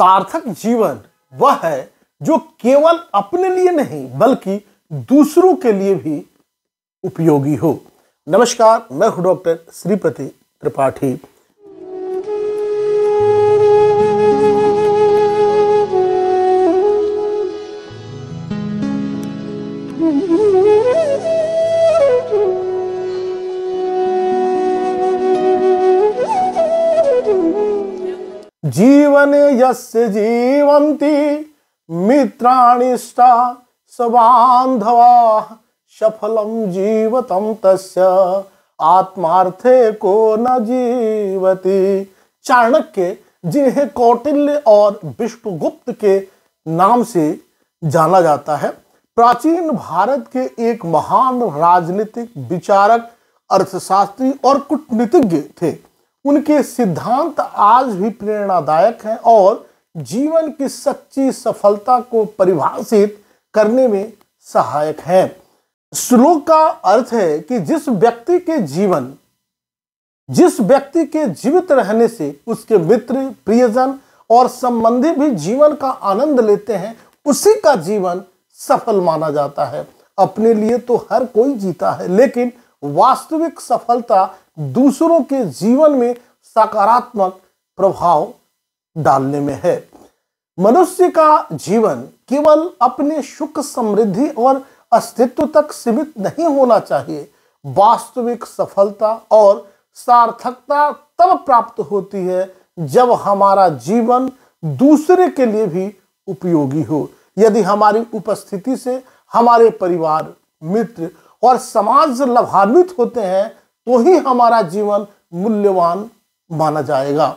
सार्थक जीवन वह है जो केवल अपने लिए नहीं बल्कि दूसरों के लिए भी उपयोगी हो। नमस्कार, मैं हूं डॉक्टर श्रीपति त्रिपाठी। जीवने यस्य जीवन्ति मित्राणिष्टा सबान्धवाः सफलं जीवतं तस्य आत्मार्थे को न जीवति। चाणक्य, जिन्हें कौटिल्य और विष्णुगुप्त के नाम से जाना जाता है, प्राचीन भारत के एक महान राजनीतिक विचारक, अर्थशास्त्री और कूटनीतिज्ञ थे। उनके सिद्धांत आज भी प्रेरणादायक हैं और जीवन की सच्ची सफलता को परिभाषित करने में सहायक हैं। श्लोक का अर्थ है कि जिस व्यक्ति के जीवित रहने से उसके मित्र, प्रियजन और संबंधी भी जीवन का आनंद लेते हैं, उसी का जीवन सफल माना जाता है। अपने लिए तो हर कोई जीता है, लेकिन वास्तविक सफलता दूसरों के जीवन में सकारात्मक प्रभाव डालने में है। मनुष्य का जीवन केवल अपने सुख, समृद्धि और अस्तित्व तक सीमित नहीं होना चाहिए। वास्तविक सफलता और सार्थकता तब प्राप्त होती है जब हमारा जीवन दूसरे के लिए भी उपयोगी हो। यदि हमारी उपस्थिति से हमारे परिवार, मित्र और समाज लाभान्वित होते हैं तो ही हमारा जीवन मूल्यवान माना जाएगा।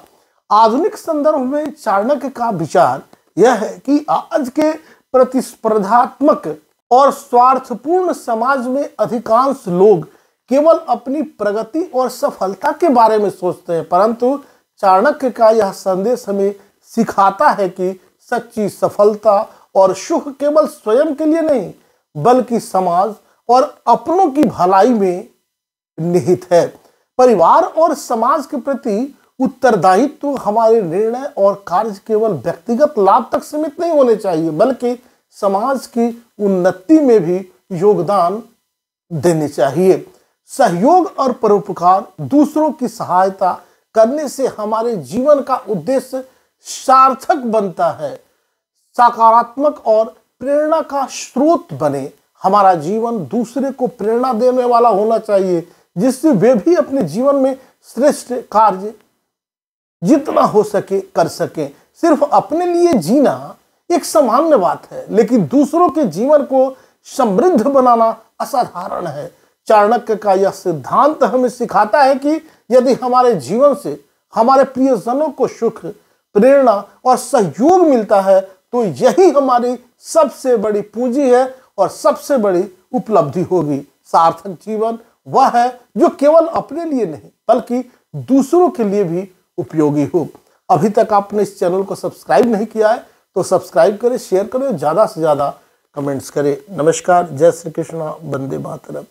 आधुनिक संदर्भ में चाणक्य का विचार यह है कि आज के प्रतिस्पर्धात्मक और स्वार्थपूर्ण समाज में अधिकांश लोग केवल अपनी प्रगति और सफलता के बारे में सोचते हैं, परंतु चाणक्य का यह संदेश हमें सिखाता है कि सच्ची सफलता और सुख केवल स्वयं के लिए नहीं बल्कि समाज और अपनों की भलाई में निहित है। परिवार और समाज के प्रति उत्तरदायित्व हमारे निर्णय और कार्य केवल व्यक्तिगत लाभ तक सीमित नहीं होने चाहिए बल्कि समाज की उन्नति में भी योगदान देने चाहिए। सहयोग और परोपकार, दूसरों की सहायता करने से हमारे जीवन का उद्देश्य सार्थक बनता है, सकारात्मक और प्रेरणा का स्रोत बने। हमारा जीवन दूसरे को प्रेरणा देने वाला होना चाहिए जिससे वे भी अपने जीवन में श्रेष्ठ कार्य जितना हो सके कर सकें। सिर्फ अपने लिए जीना एक सामान्य बात है, लेकिन दूसरों के जीवन को समृद्ध बनाना असाधारण है। चाणक्य का यह सिद्धांत हमें सिखाता है कि यदि हमारे जीवन से हमारे प्रियजनों को सुख, प्रेरणा और सहयोग मिलता है तो यही हमारी सबसे बड़ी पूंजी है और सबसे बड़ी उपलब्धि होगी। सार्थक जीवन वह है जो केवल अपने लिए नहीं बल्कि दूसरों के लिए भी उपयोगी हो। अभी तक आपने इस चैनल को सब्सक्राइब नहीं किया है तो सब्सक्राइब करें, शेयर करें और ज़्यादा से ज़्यादा कमेंट्स करें। नमस्कार, जय श्री कृष्णा, वंदे मातरम।